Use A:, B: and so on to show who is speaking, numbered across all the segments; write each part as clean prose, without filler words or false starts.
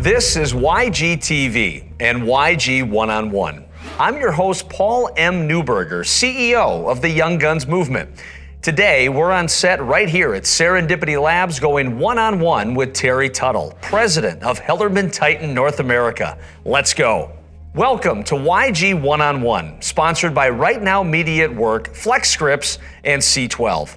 A: This is YGTV and YG One-on-One. I'm your host, Paul M. Neuberger, CEO of the Young Guns Movement. Today, we're on set right here at Serendipity Labs going one-on-one with Terry Tuttle, president of HellermannTyton North America. Let's go. Welcome to YG One-on-One, sponsored by Right Now Media at Work, Flex Scripts, and C12.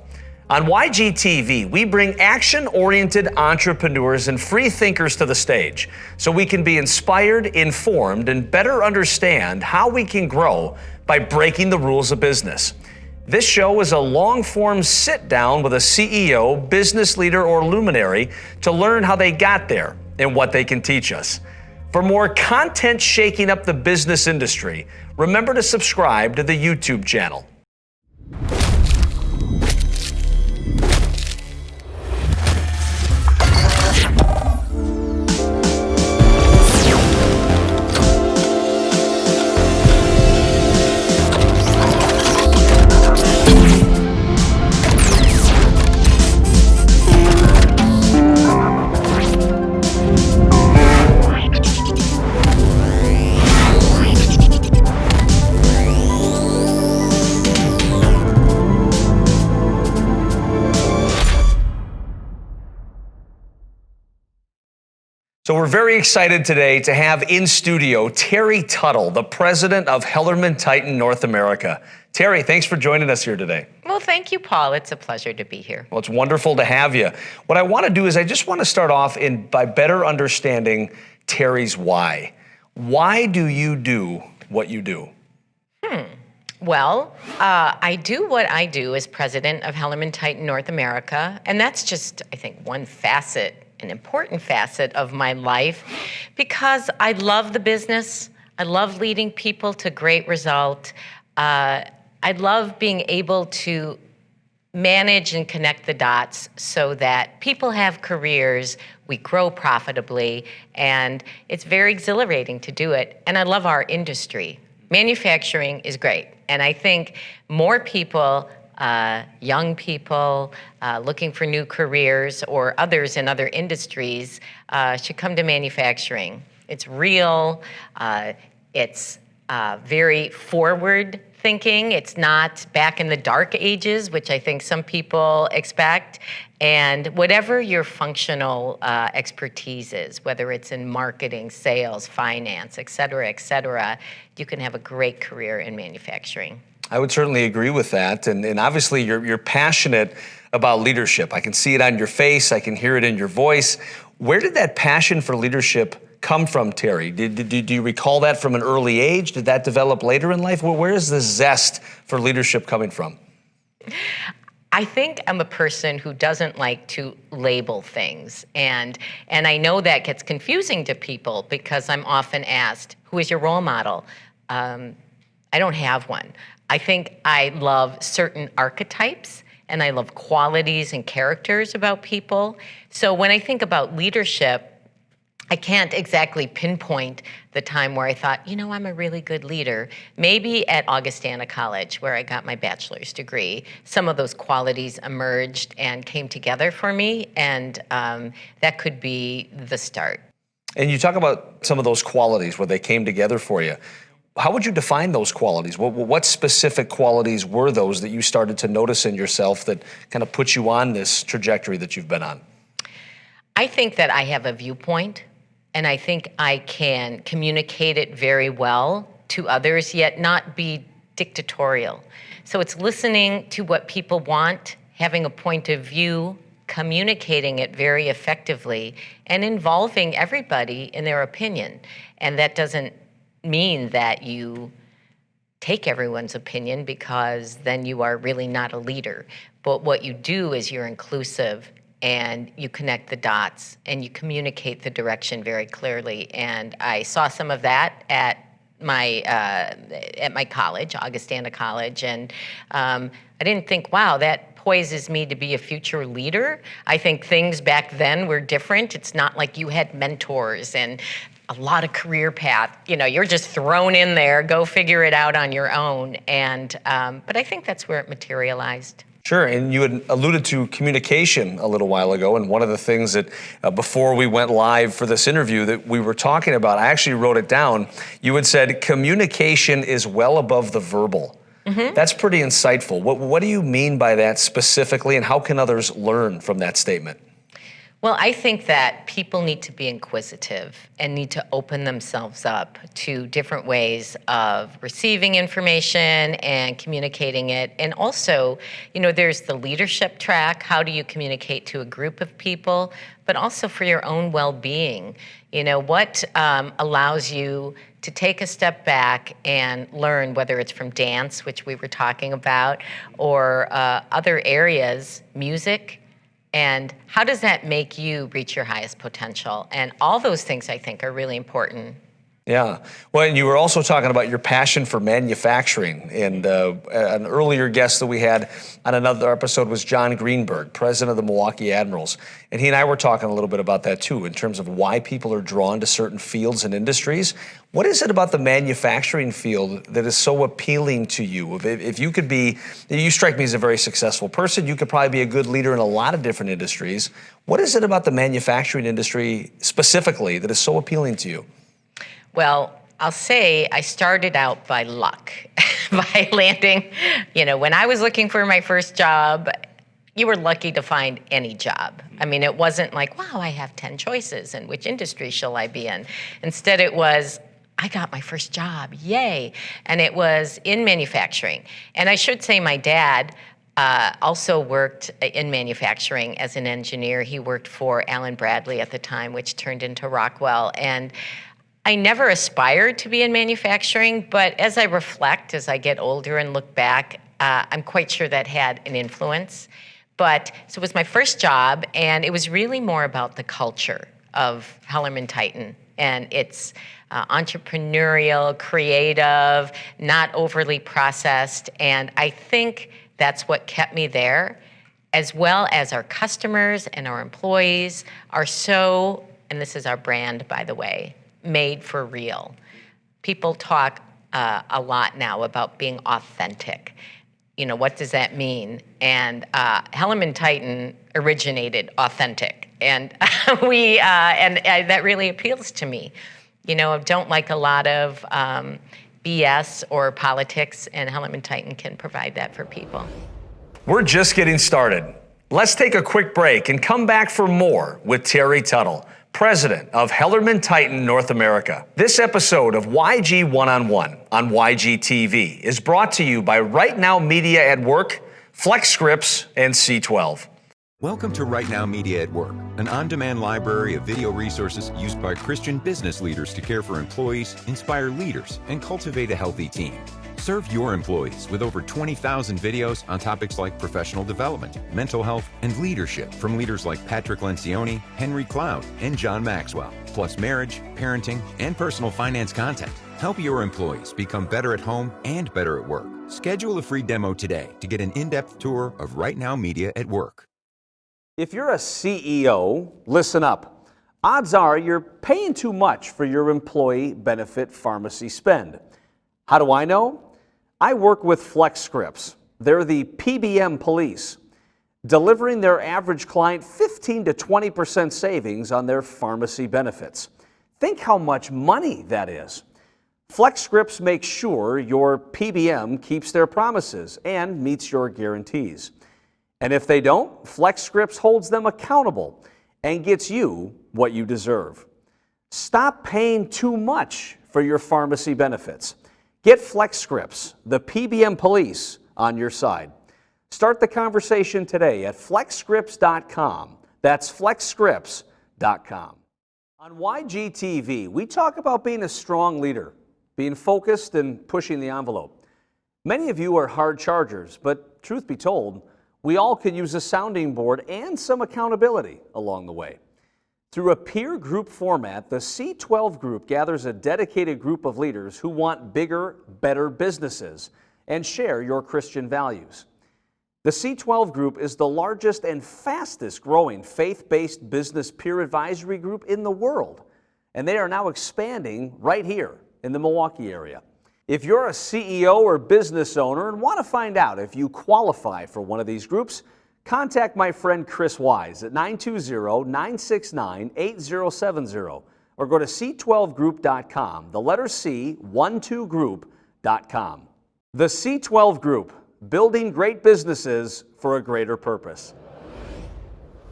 A: On YGTV, we bring action-oriented entrepreneurs and free thinkers to the stage so we can be inspired, informed, and better understand how we can grow by breaking the rules of business. This show is a long-form sit-down with a CEO, business leader, or luminary to learn how they got there and what they can teach us. For more content shaking up the business industry, remember to subscribe to the YouTube channel. So we're very excited today to have in studio Terry Tuttle, the president of HellermannTyton North America. Terry, thanks for joining us here today.
B: Well, thank you, Paul. It's a pleasure to be here.
A: Well, it's wonderful to have you. What I want to do is I just want to start off by better understanding Terry's why. Why do you do what you do?
B: Well, I do what I do as president of HellermannTyton North America, and that's just, I think, one facet, an important facet of my life, because I love the business. I love leading people to great result. I love being able to manage and connect the dots so that people have careers, we grow profitably, and it's very exhilarating to do it. And I love our industry. Manufacturing is great, and I think more people, young people looking for new careers or others in other industries should come to manufacturing. It's real, it's very forward thinking. It's not back in the dark ages, which I think some people expect. And whatever your functional expertise is, whether it's in marketing, sales, finance, et cetera, you can have a great career in manufacturing.
A: I would certainly agree with that. And obviously you're passionate about leadership. I can see it on your face. I can hear it in your voice. Where did that passion for leadership come from, Terry? Do you recall that from an early age? Did that develop later in life? Where is the zest for leadership coming from?
B: I think I'm a person who doesn't like to label things. And I know that gets confusing to people because I'm often asked, who is your role model? I don't have one. I think I love certain archetypes and I love qualities and characters about people. So when I think about leadership, I can't exactly pinpoint the time where I thought, you know, I'm a really good leader. Maybe at Augustana College, where I got my bachelor's degree, some of those qualities emerged and came together for me, and that could be the start.
A: And you talk about some of those qualities where they came together for you. How would you define those qualities? What specific qualities were those that you started to notice in yourself that kind of put you on this trajectory that you've been on?
B: I think that I have a viewpoint, and I think I can communicate it very well to others, yet not be dictatorial. So it's listening to what people want, having a point of view, communicating it very effectively, and involving everybody in their opinion. And that doesn't mean that you take everyone's opinion, because then you are really not a leader. But what you do is you're inclusive and you connect the dots and you communicate the direction very clearly. And I saw some of that at my college, Augustana College, and I didn't think, wow, that poises me to be a future leader. I think things back then were different. It's not like you had mentors and a lot of career path. You know, you're just thrown in there, go figure it out on your own. And but I think that's where it materialized.
A: Sure, and you had alluded to communication a little while ago, and one of the things that before we went live for this interview that we were talking about, I actually wrote it down. You had said communication is well above the verbal. Mm-hmm. That's pretty insightful. What do you mean by that specifically, and how can others learn from that statement?
B: Well, I think that people need to be inquisitive and need to open themselves up to different ways of receiving information and communicating it. And also, there's the leadership track. How do you communicate to a group of people? But also for your own well-being. What allows you to take a step back and learn, whether it's from dance, which we were talking about, or other areas, music. And how does that make you reach your highest potential? And all those things, I think, are really important.
A: Yeah. Well, and you were also talking about your passion for manufacturing. And an earlier guest that we had on another episode was John Greenberg, president of the Milwaukee Admirals. And he and I were talking a little bit about that too, in terms of why people are drawn to certain fields and industries. What is it about the manufacturing field that is so appealing to you? If you could be, you strike me as a very successful person, you could probably be a good leader in a lot of different industries. What is it about the manufacturing industry specifically that is so appealing to you?
B: Well, I'll say I started out by luck, by landing. When I was looking for my first job, you were lucky to find any job. I mean, it wasn't like, wow, I have 10 choices and which industry shall I be in? Instead, it was, I got my first job, yay. And it was in manufacturing. And I should say my dad also worked in manufacturing as an engineer. He worked for Allen Bradley at the time, which turned into Rockwell. And I never aspired to be in manufacturing, but as I reflect, as I get older and look back, I'm quite sure that had an influence. So it was my first job, and it was really more about the culture of HellermannTyton, and it's entrepreneurial, creative, not overly processed, and I think that's what kept me there, as well as our customers and our employees are so, and this is our brand, by the way, made for real. People talk a lot now about being authentic. What does that mean? And HellermannTyton originated authentic, and that really appeals to me. I don't like a lot of BS or politics, and HellermannTyton can provide that for people.
A: We're just getting started. Let's take a quick break and come back for more with Terry Tuttle, president of HellermannTyton North America. This episode of YG One-on-One on YG TV is brought to you by Right Now Media at Work, Flex Scripts, and C12.
C: Welcome to Right Now Media at Work, an on-demand library of video resources used by Christian business leaders to care for employees, inspire leaders, and cultivate a healthy team. Serve your employees with over 20,000 videos on topics like professional development, mental health, and leadership from leaders like Patrick Lencioni, Henry Cloud, and John Maxwell, plus marriage, parenting, and personal finance content. Help your employees become better at home and better at work. Schedule a free demo today to get an in-depth tour of Right Now Media at Work.
D: If you're a CEO, listen up. Odds are you're paying too much for your employee benefit pharmacy spend. How do I know? I work with Flex Scripts. They're the PBM police, delivering their average client 15 to 20% savings on their pharmacy benefits. Think how much money that is. Flex Scripts makes sure your PBM keeps their promises and meets your guarantees. And if they don't, Flex Scripts holds them accountable and gets you what you deserve. Stop paying too much for your pharmacy benefits. Get Flex Scripts, the PBM police, on your side. Start the conversation today at flexscripts.com. That's flexscripts.com. On YGTV, we talk about being a strong leader, being focused and pushing the envelope. Many of you are hard chargers, but truth be told, we all could use a sounding board and some accountability along the way. Through a peer group format, the C12 group gathers a dedicated group of leaders who want bigger, better businesses and share your Christian values. The C12 group is the largest and fastest growing faith-based business peer advisory group in the world, and they are now expanding right here in the Milwaukee area. If you're a CEO or business owner and want to find out if you qualify for one of these groups, contact my friend Chris Wise at 920-969-8070 or go to c12group.com, the letter C, 12group.com. The C12 Group, building great businesses for a greater purpose.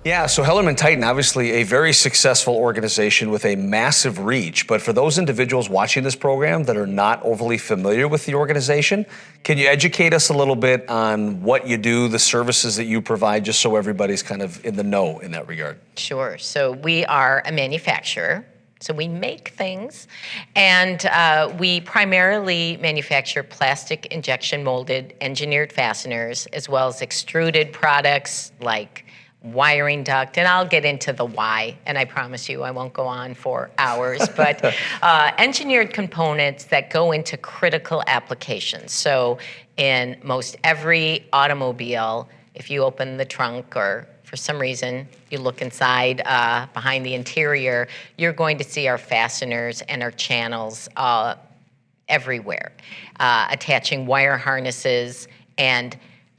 A: Yeah, so HellermannTyton, obviously a very successful organization with a massive reach. But for those individuals watching this program that are not overly familiar with the organization, can you educate us a little bit on what you do, the services that you provide, just so everybody's kind of in the know in that regard?
B: Sure. So we are a manufacturer. So we make things, and we primarily manufacture plastic injection molded engineered fasteners, as well as extruded products like wiring duct, and I'll get into the why, and I promise you I won't go on for hours, but engineered components that go into critical applications. So in most every automobile, if you open the trunk or for some reason you look inside behind the interior, you're going to see our fasteners and our channels everywhere, attaching wire harnesses. And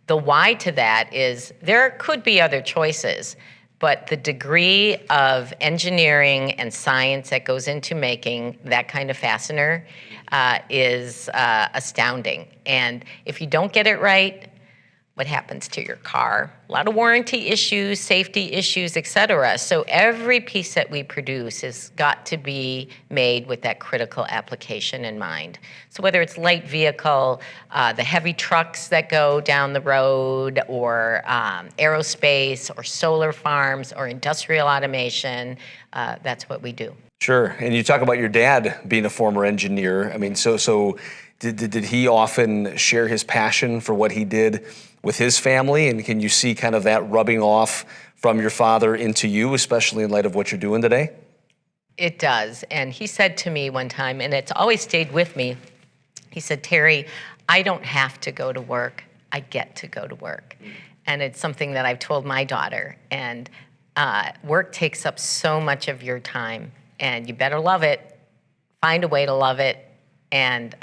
B: the why to that is there could be other choices, but the degree of engineering and science that goes into making that kind of fastener is astounding. And if you don't get it right, what happens to your car? A lot of warranty issues, safety issues, etc. So every piece that we produce has got to be made with that critical application in mind. So whether it's light vehicle, the heavy trucks that go down the road, or aerospace, or solar farms, or industrial automation, that's what we do.
A: Sure. And you talk about your dad being a former engineer. I mean, so did he often share his passion for what he did with his family? And can you see kind of that rubbing off from your father into you, especially in light of what you're doing today?
B: It does. And he said to me one time, and it's always stayed with me, he said, "Terry, I don't have to go to work. I get to go to work." And it's something that I've told my daughter. And work takes up so much of your time, and you better love it, find a way to love it, and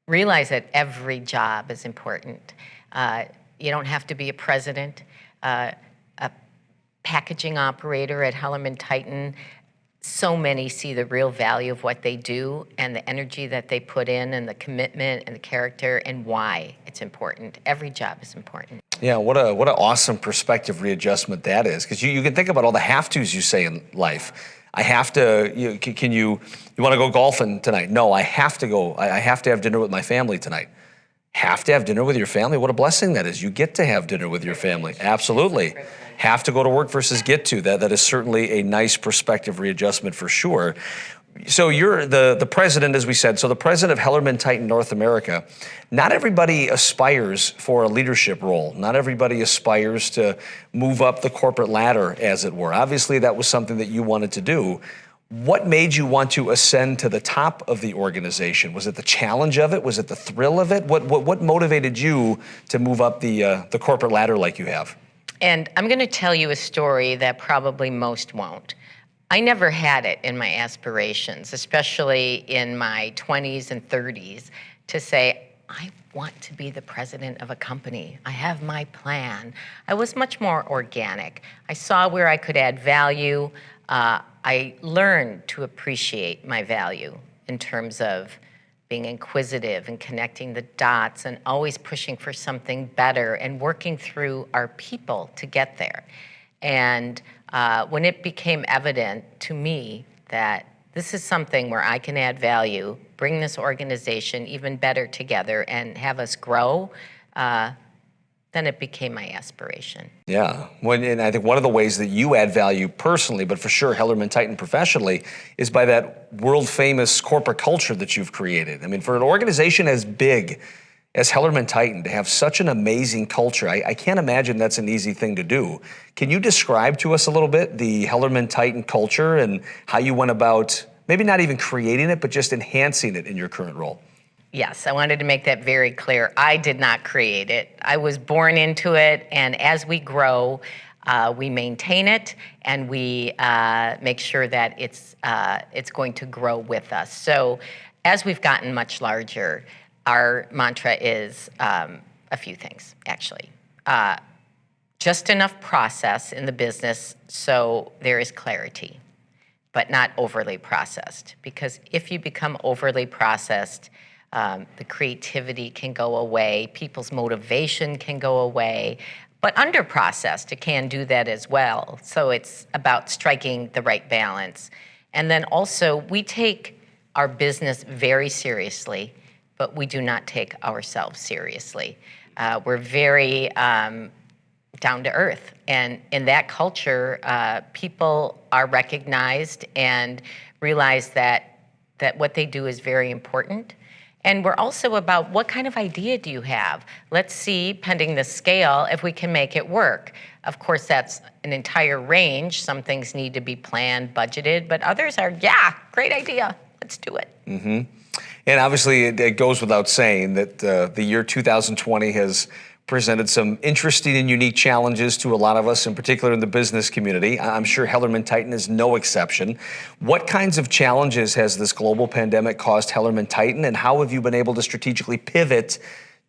B: realize that every job is important. You don't have to be a president, a packaging operator at HellermannTyton. So many see the real value of what they do and the energy that they put in and the commitment and the character and why it's important. Every job is important.
A: Yeah, what an awesome perspective readjustment that is, because you can think about all the have-tos you say in life. I have to, you want to go golfing tonight? No, I have to go. I have to have dinner with my family tonight. Have to have dinner with your family? What a blessing that is. You get to have dinner with your family. Absolutely. Have to go to work versus get to. That is certainly a nice perspective readjustment for sure. So you're the president, as we said, so the president of HellermannTyton North America. Not everybody aspires for a leadership role. Not everybody aspires to move up the corporate ladder, as it were. Obviously, that was something that you wanted to do. What made you want to ascend to the top of the organization? Was it the challenge of it? Was it the thrill of it? What motivated you to move up the corporate ladder like you have?
B: And I'm going to tell you a story that probably most won't. I never had it in my aspirations, especially in my 20s and 30s, to say, I want to be the president of a company. I have my plan. I was much more organic. I saw where I could add value. I learned to appreciate my value in terms of being inquisitive and connecting the dots and always pushing for something better and working through our people to get there. And when it became evident to me that this is something where I can add value, bring this organization even better together and have us grow, then it became my aspiration.
A: Yeah, and I think one of the ways that you add value personally, but for sure HellermannTyton professionally, is by that world-famous corporate culture that you've created. I mean, for an organization as big as HellermannTyton to have such an amazing culture, I can't imagine that's an easy thing to do. Can you describe to us a little bit the HellermannTyton culture and how you went about maybe not even creating it, but just enhancing it in your current role?
B: Yes, I wanted to make that very clear. I did not create it. I was born into it, and as we grow, we maintain it, and we make sure that it's going to grow with us. So as we've gotten much larger, our mantra is a few things, actually. Just enough process in the business so there is clarity, but not overly processed. Because if you become overly processed, the creativity can go away, people's motivation can go away, but under-processed, it can do that as well. So it's about striking the right balance. And then also, we take our business very seriously, but we do not take ourselves seriously. We're very down to earth. And in that culture, people are recognized and realize that what they do is very important. And we're also about what kind of idea do you have? Let's see, pending the scale, if we can make it work. Of course, that's an entire range. Some things need to be planned, budgeted, but others are, yeah, great idea, let's do it.
A: Mm-hmm. And obviously, it goes without saying that the year 2020 has presented some interesting and unique challenges to a lot of us, in particular in the business community. I'm sure HellermannTyton is no exception. What kinds of challenges has this global pandemic caused HellermannTyton, and how have you been able to strategically pivot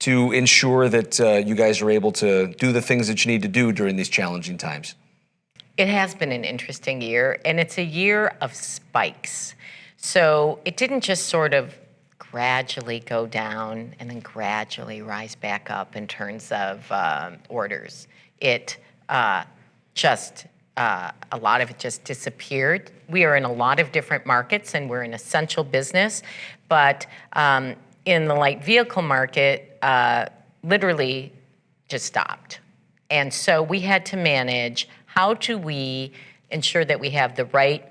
A: to ensure that you guys are able to do the things that you need to do during these challenging times?
B: It has been an interesting year, and it's a year of spikes. So it didn't just sort of gradually go down and then gradually rise back up in terms of orders. It a lot of it just disappeared. We are in a lot of different markets and we're an essential business, but in the light vehicle market, literally just stopped. And so we had to manage, how do we ensure that we have the right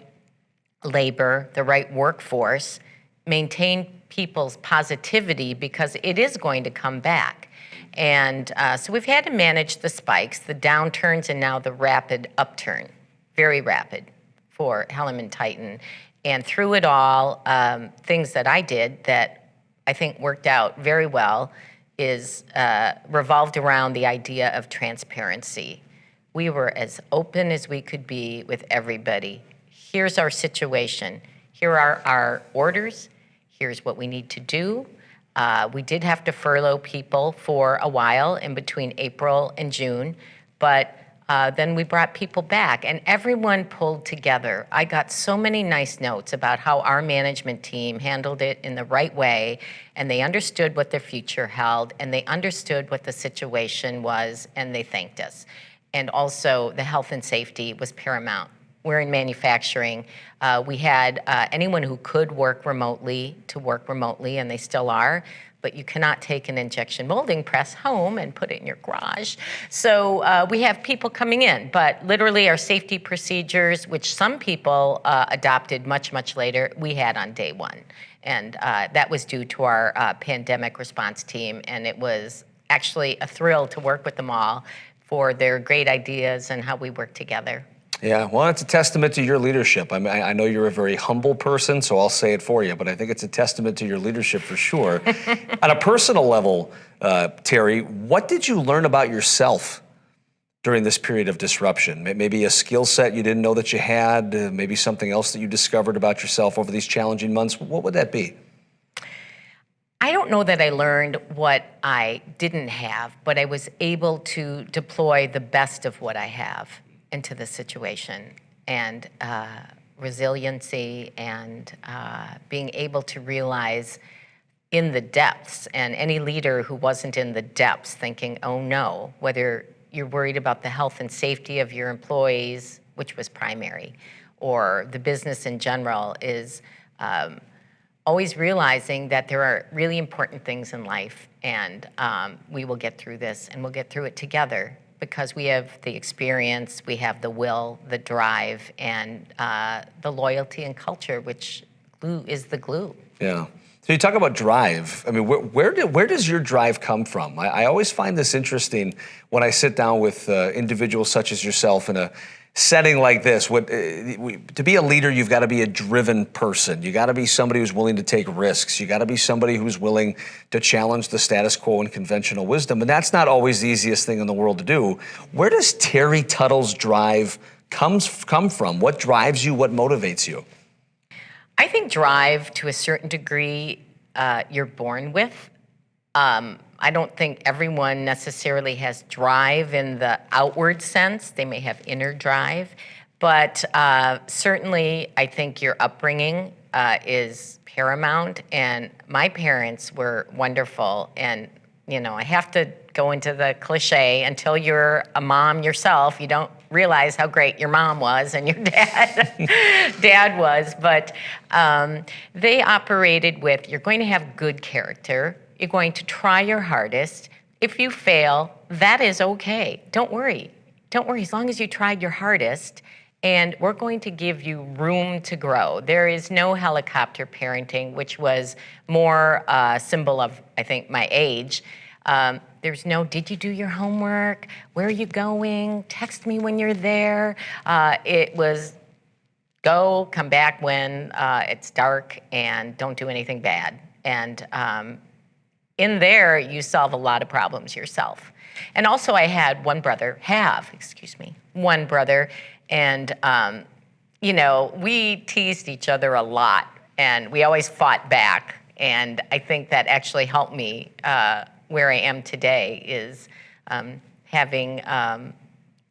B: labor, the right workforce, maintain people's positivity, because it is going to come back. And so we've had to manage the spikes, the downturns, and now the rapid upturn, very rapid for HellermannTyton. And through it all, things that I did that I think worked out very well is revolved around the idea of transparency. We were as open as we could be with everybody. Here's our situation. Here are our orders. Here's what we need to do. We did have to furlough people for a while in between April and June, but then we brought people back and everyone pulled together. I got so many nice notes about how our management team handled it in the right way, and they understood what their future held, and they understood what the situation was, and they thanked us. And also, the health and safety was paramount. We're in manufacturing. We had anyone who could work remotely to work remotely, and they still are, but you cannot take an injection molding press home and put it in your garage. So we have people coming in, but literally our safety procedures, which some people adopted much, much later, we had on day one. And that was due to our pandemic response team, and it was actually a thrill to work with them all for their great ideas and how we work together.
A: Yeah, well, it's a testament to your leadership. I mean, I know you're a very humble person, so I'll say it for you, but I think it's a testament to your leadership for sure. On a personal level, Terry, what did you learn about yourself during this period of disruption? Maybe a skill set you didn't know that you had, maybe something else that you discovered about yourself over these challenging months. What would that be?
B: I don't know that I learned what I didn't have, but I was able to deploy the best of what I have into the situation, and resiliency, and being able to realize in the depths, and any leader who wasn't in the depths thinking, oh no, whether you're worried about the health and safety of your employees, which was primary, or the business in general, is always realizing that there are really important things in life, and we will get through this, and we'll get through it together, because we have the experience, we have the will, the drive, and the loyalty and culture, which is the glue.
A: Yeah. So you talk about drive. I mean, where does your drive come from? I always find this interesting when I sit down with individuals such as yourself in a setting like this. To be a leader, you've got to be a driven person. You got to be somebody who's willing to take risks. You got to be somebody who's willing to challenge the status quo and conventional wisdom. And that's not always the easiest thing in the world to do. Where does Terry Tuttle's drive come from? What drives you? What motivates you?
B: I think drive, to a certain degree, you're born with. I don't think everyone necessarily has drive in the outward sense. They may have inner drive. But certainly, I think your upbringing is paramount. And my parents were wonderful. And, you know, I have to go into the cliche, until you're a mom yourself, you don't realize how great your mom was and your dad was. But they operated with, you're going to have good character. You're going to try your hardest. If you fail, that is okay. Don't worry. Don't worry, as long as you tried your hardest. And we're going to give you room to grow. There is no helicopter parenting, which was more a symbol of, I think, my age. There's no, did you do your homework? Where are you going? Text me when you're there. It was go, come back when it's dark, and don't do anything bad. And in there, you solve a lot of problems yourself. And also I had one brother, and, you know, we teased each other a lot, and we always fought back. And I think that actually helped me where I am today, is having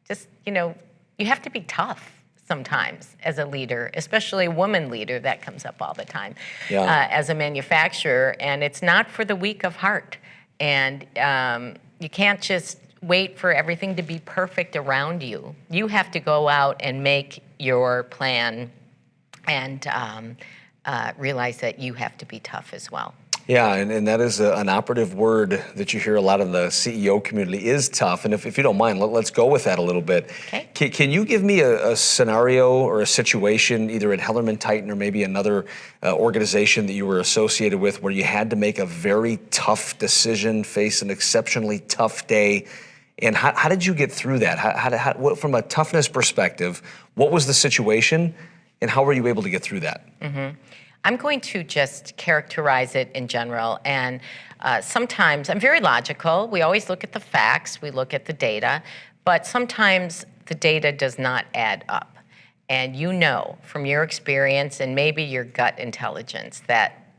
B: just, you know, you have to be tough sometimes as a leader, especially a woman leader. That comes up all the time as a manufacturer. And it's not for the weak of heart. And you can't just wait for everything to be perfect around you. You have to go out and make your plan and realize that you have to be tough as well.
A: Yeah, and that is an operative word that you hear a lot in the CEO community, is tough. And if you don't mind, let's go with that a little bit.
B: Okay.
A: Can you give me a scenario or a situation, either at HellermannTyton or maybe another organization that you were associated with, where you had to make a very tough decision, face an exceptionally tough day? And how did you get through that? What, from a toughness perspective, what was the situation, and how were you able to get through that?
B: Mm-hmm. I'm going to just characterize it in general. And sometimes I'm very logical. We always look at the facts, we look at the data, but sometimes the data does not add up. And you know from your experience and maybe your gut intelligence that,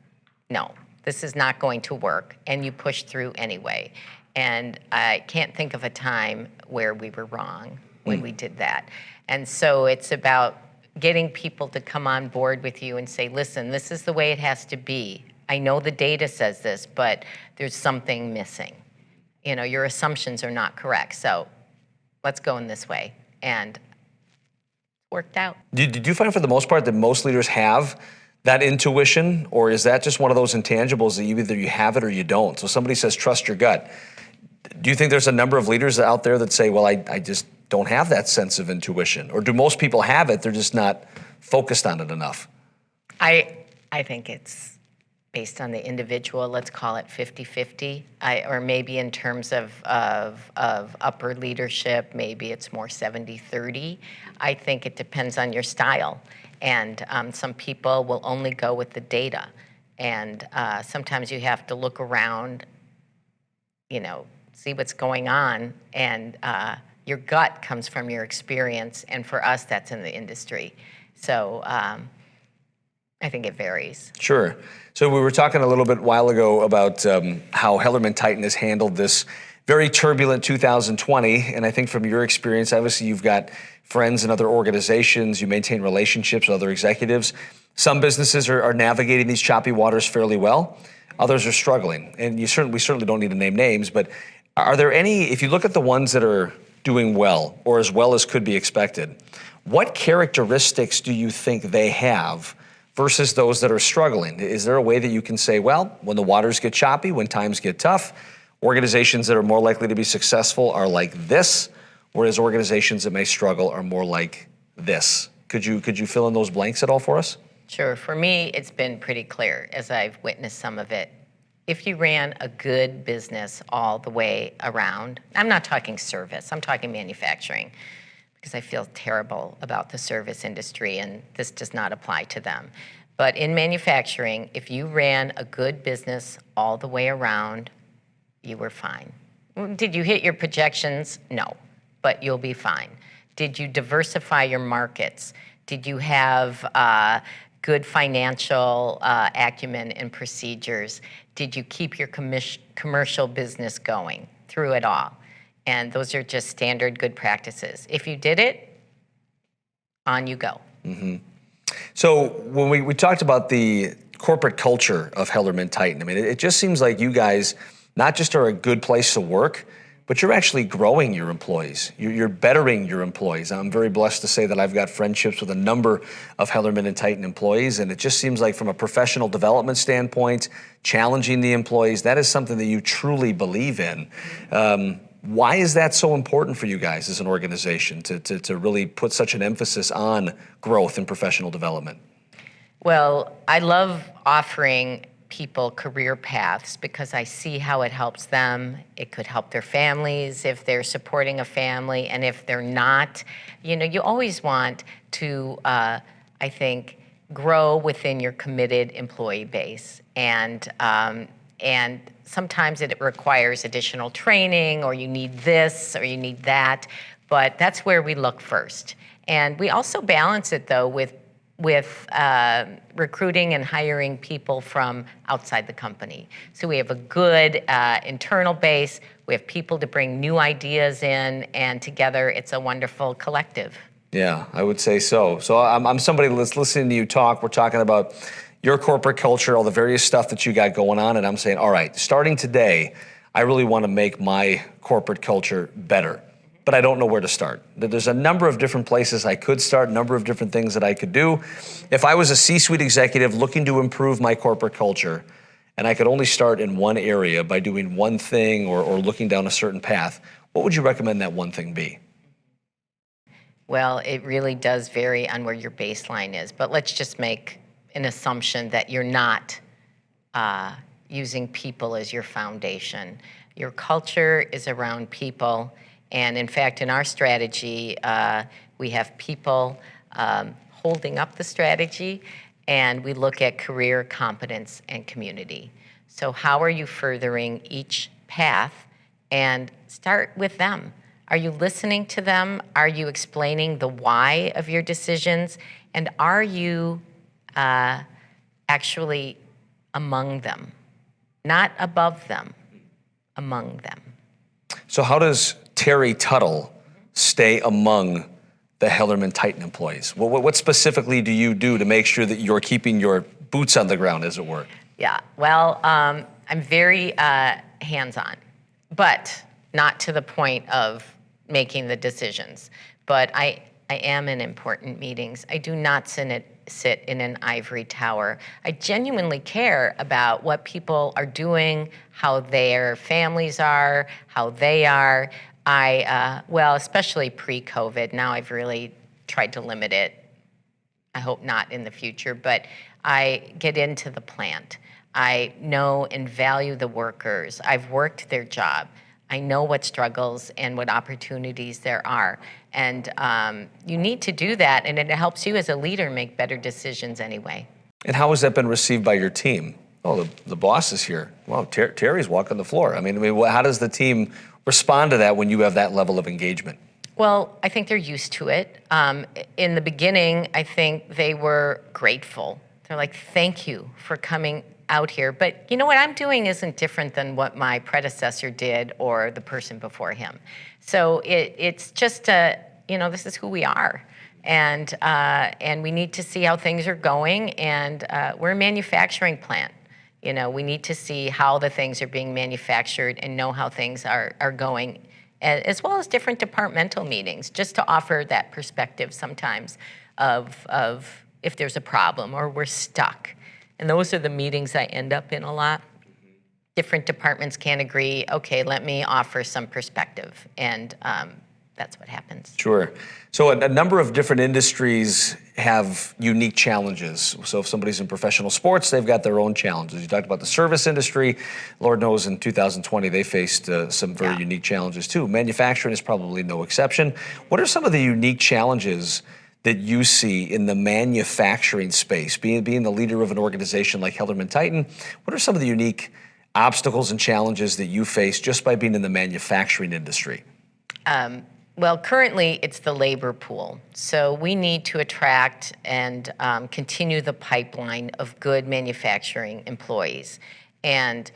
B: no, this is not going to work, and you push through anyway. And I can't think of a time where we were wrong when we did that. And so it's about getting people to come on board with you and say, listen, this is the way it has to be. I know the data says this, but there's something missing. You know, your assumptions are not correct. So let's go in this way. And it worked out.
A: Did you find for the most part that most leaders have that intuition, or is that just one of those intangibles that either you have it or you don't? So somebody says, trust your gut. Do you think there's a number of leaders out there that say, well, I just don't have that sense of intuition? Or do most people have it, they're just not focused on it enough?
B: I think it's based on the individual. Let's call it 50-50. Or maybe in terms of upper leadership, maybe it's more 70-30. I think it depends on your style. And some people will only go with the data. And sometimes you have to look around, you know, see what's going on. And your gut comes from your experience. And for us, that's in the industry. So I think it varies.
A: Sure. So we were talking a little bit while ago about how HellermannTyton has handled this very turbulent 2020. And I think from your experience, obviously you've got friends in other organizations, you maintain relationships with other executives. Some businesses are navigating these choppy waters fairly well. Others are struggling. And we certainly don't need to name names, but are there any, if you look at the ones that are doing well, or as well as could be expected, what characteristics do you think they have versus those that are struggling? Is there a way that you can say, well, when the waters get choppy, when times get tough, organizations that are more likely to be successful are like this, whereas organizations that may struggle are more like this? Could you fill in those blanks at all for us?
B: Sure. For me, it's been pretty clear as I've witnessed some of it. If you ran a good business all the way around, I'm not talking service, I'm talking manufacturing, because I feel terrible about the service industry, and this does not apply to them. But in manufacturing, if you ran a good business all the way around, you were fine. Did you hit your projections? No, but you'll be fine. Did you diversify your markets? Did you have good financial acumen and procedures? Did you keep your commercial business going through it all? And those are just standard good practices. If you did it, on you go.
A: So when we talked about the corporate culture of HellermannTyton, I mean, it just seems like you guys not just are a good place to work, but you're actually growing your employees. You're bettering your employees. I'm very blessed to say that I've got friendships with a number of HellermannTyton employees, and it just seems like from a professional development standpoint, challenging the employees, that is something that you truly believe in. Why is that so important for you guys as an organization to really put such an emphasis on growth and professional development?
B: Well, I love offering people career paths because I see how it helps them. It could help their families if they're supporting a family, and if they're not, you always want to, I think, grow within your committed employee base. And sometimes it requires additional training, or you need this, or you need that, but that's where we look first. And we also balance it, though, with recruiting and hiring people from outside the company. So we have a good internal base, we have people to bring new ideas in, and together it's a wonderful collective.
A: Yeah, I would say so. So I'm somebody that's listening to you talk. We're talking about your corporate culture, all the various stuff that you got going on, and I'm saying, all right, starting today, I really want to make my corporate culture better, but I don't know where to start. There's a number of different places I could start, a number of different things that I could do. If I was a C-suite executive looking to improve my corporate culture, and I could only start in one area by doing one thing or looking down a certain path, what would you recommend that one thing be?
B: Well, it really does vary on where your baseline is, but let's just make an assumption that you're not using people as your foundation. Your culture is around people, and in fact, in our strategy, we have people holding up the strategy, and we look at career, competence, and community. So how are you furthering each path? And start with them. Are you listening to them? Are you explaining the why of your decisions? And are you actually among them? Not above them, among them.
A: So how does Terry Tuttle stay among the HellermannTyton employees? What specifically do you do to make sure that you're keeping your boots on the ground, as it were?
B: Yeah, well, I'm very hands-on, but not to the point of making the decisions. But I am in important meetings. I do not sit in an ivory tower. I genuinely care about what people are doing, how their families are, how they are. Well, especially pre-COVID, now I've really tried to limit it. I hope not in the future, but I get into the plant. I know and value the workers. I've worked their job. I know what struggles and what opportunities there are. And you need to do that, and it helps you as a leader make better decisions anyway.
A: And how has that been received by your team? Oh, the boss is here. Wow, Terry's walking the floor. I mean, how does the team respond to that when you have that level of engagement?
B: Well, I think they're used to it. In the beginning, I think they were grateful. They're like, thank you for coming out here. But you know what I'm doing isn't different than what my predecessor did or the person before him. So it's just, this is who we are. And we need to see how things are going. And we're a manufacturing plant. We need to see how the things are being manufactured and know how things are going, as well as different departmental meetings, just to offer that perspective sometimes of if there's a problem or we're stuck. And those are the meetings I end up in a lot. Different departments can't agree. Okay, let me offer some perspective. And that's what happens.
A: Sure. So a number of different industries have unique challenges. So if somebody's in professional sports, they've got their own challenges. You talked about the service industry. Lord knows in 2020, they faced some very unique challenges too. Manufacturing is probably no exception. What are some of the unique challenges that you see in the manufacturing space, being the leader of an organization like HellermannTyton? What are some of the unique obstacles and challenges that you face just by being in the manufacturing industry?
B: Well, currently it's the labor pool. So we need to attract and continue the pipeline of good manufacturing employees. And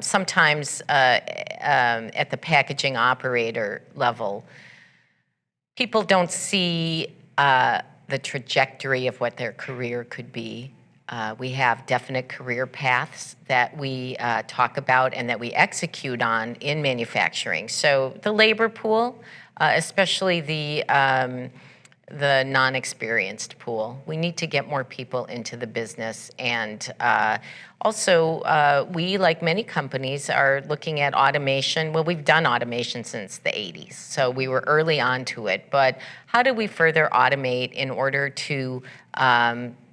B: sometimes at the packaging operator level, people don't see the trajectory of what their career could be. We have definite career paths that we talk about and that we execute on in manufacturing. So the labor pool, especially the non-experienced pool. We need to get more people into the business. And also, we, like many companies, are looking at automation. Well, we've done automation since the 80s, so we were early on to it. But how do we further automate in order to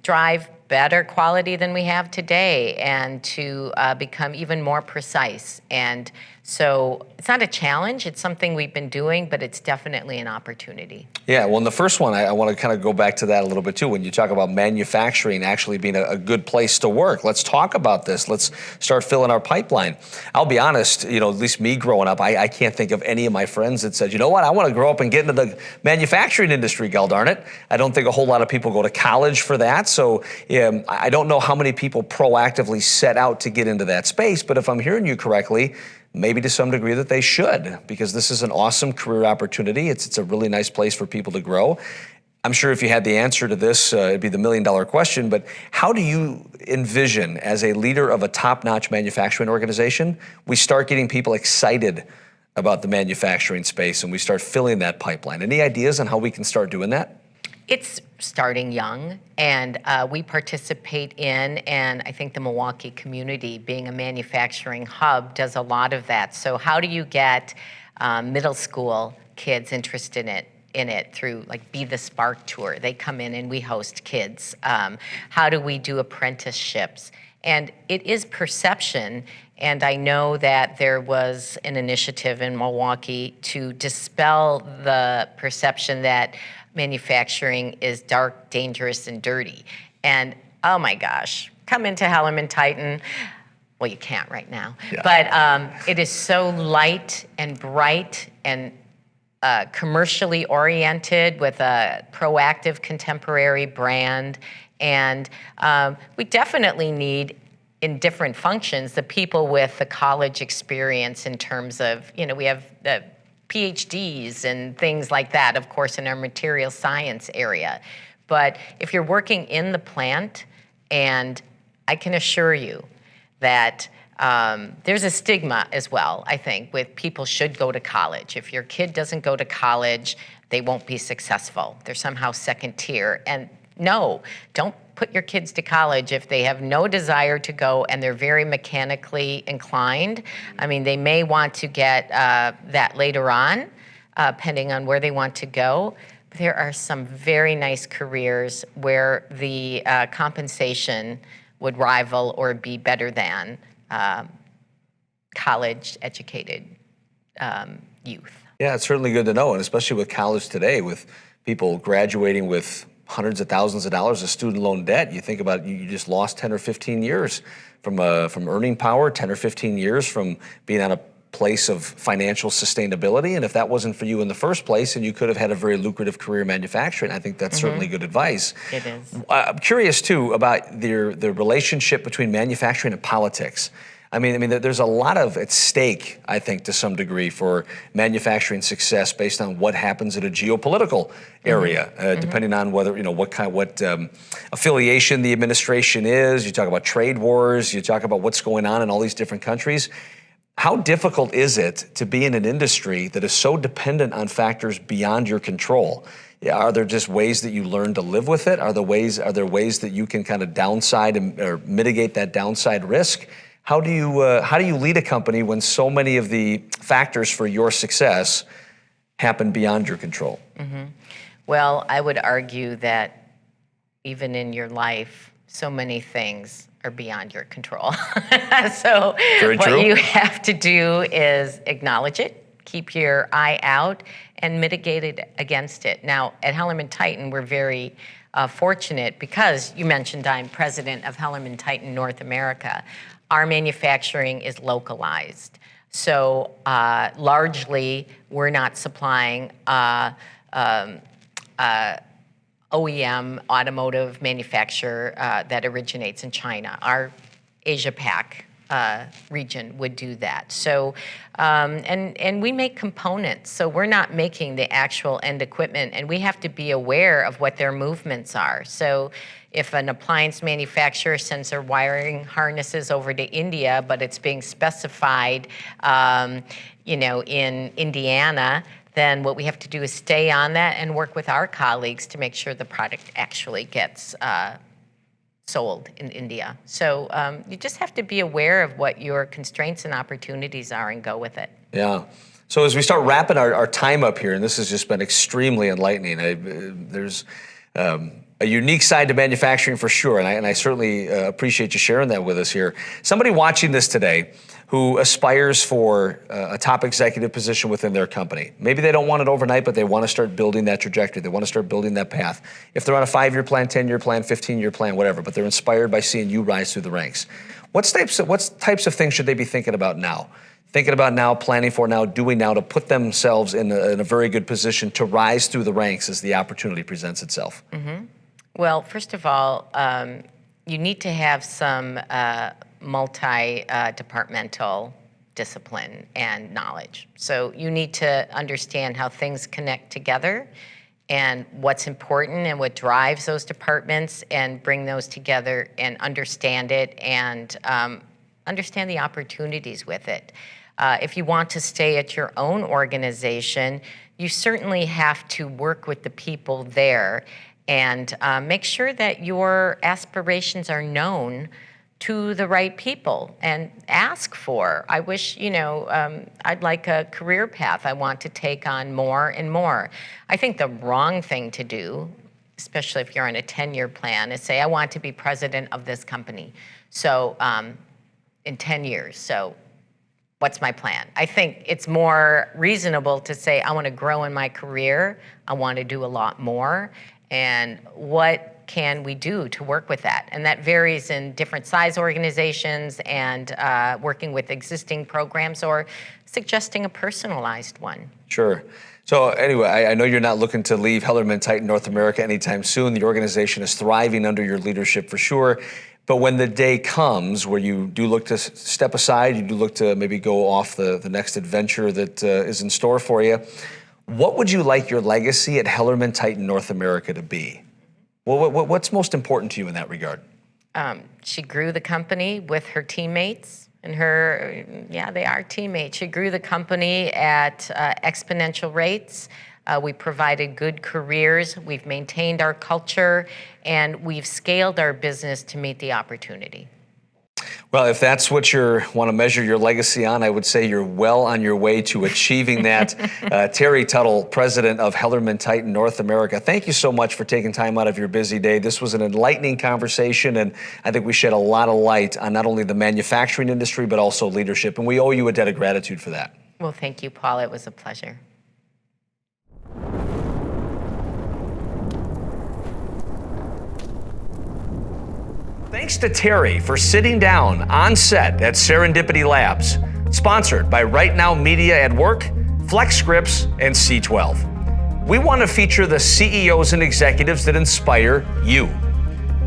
B: drive better quality than we have today and to become even more precise? And so it's not a challenge, it's something we've been doing, but it's definitely an opportunity.
A: Yeah, well, in the first one, I want to kind of go back to that a little bit too. When you talk about manufacturing actually being a good place to work, let's talk about this. Let's start filling our pipeline. I'll be honest, at least me growing up, I can't think of any of my friends that said, you know what, I want to grow up and get into the manufacturing industry, gol darn it. I don't think a whole lot of people go to college for that. So I don't know how many people proactively set out to get into that space, but if I'm hearing you correctly, maybe to some degree that they should, because this is an awesome career opportunity. It's a really nice place for people to grow. I'm sure if you had the answer to this, it'd be the million-dollar question, but how do you envision, as a leader of a top-notch manufacturing organization, we start getting people excited about the manufacturing space and we start filling that pipeline? Any ideas on how we can start doing that?
B: It's starting young, and we participate in, and I think the Milwaukee community, being a manufacturing hub, does a lot of that. So how do you get middle school kids interested in it through like Be the Spark Tour? They come in and we host kids. How do we do apprenticeships? And it is perception, and I know that there was an initiative in Milwaukee to dispel the perception that manufacturing is dark, dangerous, and dirty. And oh my gosh, come into HellermannTyton. Well, you can't right now, yeah. But it is so light and bright and commercially oriented with a proactive contemporary brand. And we definitely need, in different functions, the people with the college experience in terms of, we have the PhDs and things like that, of course, in our material science area. But if you're working in the plant, and I can assure you that there's a stigma as well, I think, with people should go to college. If your kid doesn't go to college, they won't be successful. They're somehow second tier. And no, don't put your kids to college if they have no desire to go and they're very mechanically inclined. I mean, they may want to get that later on, depending on where they want to go. But there are some very nice careers where the compensation would rival or be better than college-educated youth.
A: Yeah, it's certainly good to know, and especially with college today, with people graduating with hundreds of thousands of dollars of student loan debt. You think about you just lost 10 or 15 years from earning power, 10 or 15 years from being on a place of financial sustainability. And if that wasn't for you in the first place, and you could have had a very lucrative career in manufacturing, I think that's certainly good advice.
B: It is.
A: I'm curious too about the relationship between manufacturing and politics. I mean, there's a lot at stake, I think, to some degree, for manufacturing success based on what happens at a geopolitical area, depending on whether what affiliation the administration is. You talk about trade wars. You talk about what's going on in all these different countries. How difficult is it to be in an industry that is so dependent on factors beyond your control? Are there just ways that you learn to live with it? Are there ways that you can kind of downside or mitigate that downside risk? How do you lead a company when so many of the factors for your success happen beyond your control?
B: Well, I would argue that even in your life, so many things are beyond your control. So what you have to do is acknowledge it, keep your eye out, and mitigate it against it. Now, at HellermannTyton, we're very fortunate because you mentioned I'm president of HellermannTyton North America. Our manufacturing is localized. So largely, we're not supplying OEM automotive manufacturer that originates in China. Our Asia Pac region would do that. So, and we make components, so we're not making the actual end equipment, and we have to be aware of what their movements are. So if an appliance manufacturer sends their wiring harnesses over to India, but it's being specified, in Indiana, then what we have to do is stay on that and work with our colleagues to make sure the product actually gets sold in India. So you just have to be aware of what your constraints and opportunities are and go with it.
A: Yeah. So as we start wrapping our time up here, and this has just been extremely enlightening, there's a unique side to manufacturing for sure, and I certainly appreciate you sharing that with us here. Somebody watching this today who aspires for a top executive position within their company. Maybe they don't want it overnight, but they want to start building that trajectory. They want to start building that path. If they're on a 5-year plan, 10-year plan, 15-year plan, whatever, but they're inspired by seeing you rise through the ranks. What types of things should they be thinking about now? Thinking about now, planning for now, doing now to put themselves in a very good position to rise through the ranks as the opportunity presents itself?
B: Mm-hmm. Well, first of all, you need to have some multi-departmental discipline and knowledge. So you need to understand how things connect together and what's important and what drives those departments, and bring those together and understand it, and understand the opportunities with it. If you want to stay at your own organization, you certainly have to work with the people there and make sure that your aspirations are known to the right people, and ask for, I wish, I'd like a career path. I want to take on more and more. I think the wrong thing to do, especially if you're on a 10-year plan, is say, I want to be president of this company. So in 10 years, so what's my plan? I think it's more reasonable to say, I want to grow in my career. I want to do a lot more. And what can we do to work with that? And that varies in different size organizations, and working with existing programs or suggesting a personalized one.
A: Sure. So anyway, I know you're not looking to leave HellermannTyton North America anytime soon. The organization is thriving under your leadership for sure. But when the day comes where you do look to step aside, you do look to maybe go off the next adventure that is in store for you, what would you like your legacy at HellermannTyton North America to be? Well, what's most important to you in that regard?
B: She grew the company with her teammates, and they are teammates. She grew the company at exponential rates. We provided good careers. We've maintained our culture, and we've scaled our business to meet the opportunity.
A: Well, if that's what you want to measure your legacy on, I would say you're well on your way to achieving that. Terry Tuttle, president of HellermannTyton North America, thank you so much for taking time out of your busy day. This was an enlightening conversation, and I think we shed a lot of light on not only the manufacturing industry, but also leadership, and we owe you a debt of gratitude for that.
B: Well, thank you, Paul. It was a pleasure.
A: Thanks to Terry for sitting down on set at Serendipity Labs, sponsored by Right Now Media at Work, Flex Scripts, and C12. We want to feature the CEOs and executives that inspire you.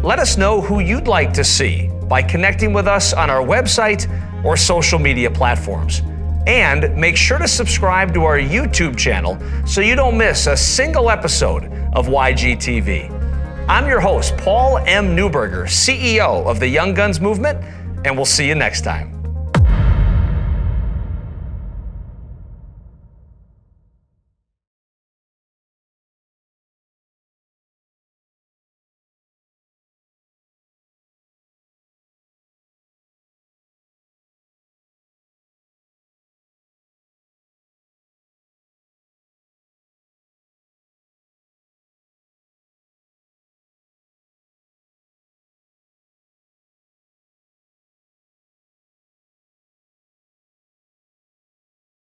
A: Let us know who you'd like to see by connecting with us on our website or social media platforms. And make sure to subscribe to our YouTube channel so you don't miss a single episode of YGTV. I'm your host, Paul M. Neuberger, CEO of the Young Guns Movement, and we'll see you next time.